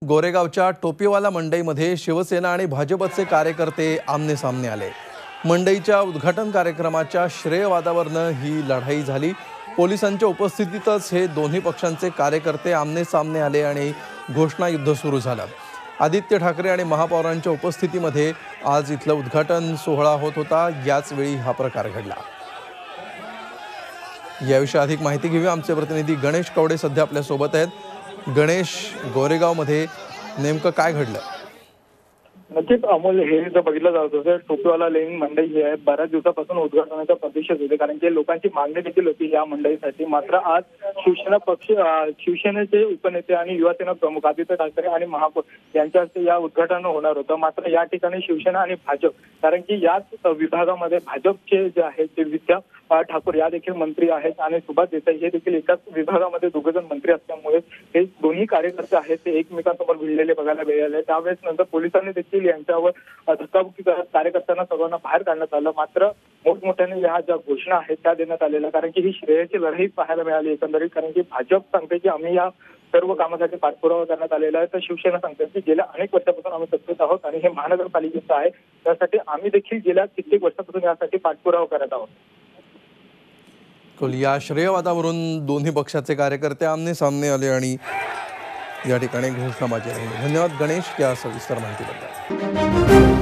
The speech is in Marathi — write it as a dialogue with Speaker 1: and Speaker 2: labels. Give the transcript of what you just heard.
Speaker 1: गोरेगावच्या टोपीवाला मंडईमध्ये शिवसेना आणि भाजपचे कार्यकर्ते आमने-सामने आले। मंडईच्या उद्घाटन कार्यक्रमाच्या श्रेयवादावरून ही लढाई झाली। पोलिसांच्या उपस्थितीतच हे दोन्ही पक्षांचे कार्यकर्ते आमने-सामने आले आणि घोषणा युद्ध सुरू झालं। आदित्य ठाकरे आणि महापौरांच्या उपस्थितीमध्ये आज इथलं उद्घाटन सोहळा होत होता। याच वेळी हा प्रकार घडला। याविषयी अधिक माहिती घेऊया। आमचे प्रतिनिधी गणेश कवडे सध्या आपल्या सोबत आहेत। गणेश, गोरेगावमध्ये नेमकं काय घडलं?
Speaker 2: नक्कीच अमोल, हे जर बघितलं जात होतं टोपीवाला लेन मंडई जी आहे बऱ्याच दिवसापासून उद्घाटनाच्या प्रतीक्षेत होते, कारण की लोकांची मागणी देखील होती या मंडईसाठी। मात्र आज शिवसेनेचे उपनेते आणि युवासेना प्रमुख आदित्य ठाकरे आणि महापौर यांच्या हस्ते या उद्घाटन होणार होतं। मात्र या ठिकाणी शिवसेना आणि भाजप, कारण की याच विभागामध्ये भाजपचे जे आहेत ते विद्या ठाकूर या देखील मंत्री आहेत आणि सुभाष देसाई हे देखील एकाच विभागामध्ये दोघेजण मंत्री असल्यामुळे हे दोन्ही कार्यकर्ते आहेत ते एकमेकांसमोर भिडलेले बघायला मिळाले। त्यावेळेस नंतर पोलिसांनी देखील यांच्यावर धक्काबुक्की करत कार्यकर्त्यांना सर्वांना बाहेर काढण्यात आलं। मात्र मोठमोठ्याने या ज्या घोषणा आहेत त्या देण्यात आलेल्या, कारण की ही श्रेयाची लढाई पाहायला मिळाली एकंदरीत। कारण की भाजप सांगते की आम्ही या सर्व कामासाठी पाठपुरावा करण्यात आलेला आहे, तर शिवसेना सांगते की गेल्या अनेक वर्षापासून आम्ही सत्तेत आहोत आणि हे महानगरपालिकेचं आहे, त्यासाठी आम्ही देखील गेल्या कित्येक वर्षापासून यासाठी पाठपुरावा करत आहोत।
Speaker 1: या श्रेयवादावरून दोन्ही पक्षाचे कार्यकर्ते आमने-सामने आले आणि या ठिकाणी घोषणाबाजी झाली। धन्यवाद गणेश या सविस्तर माहितीबद्दल।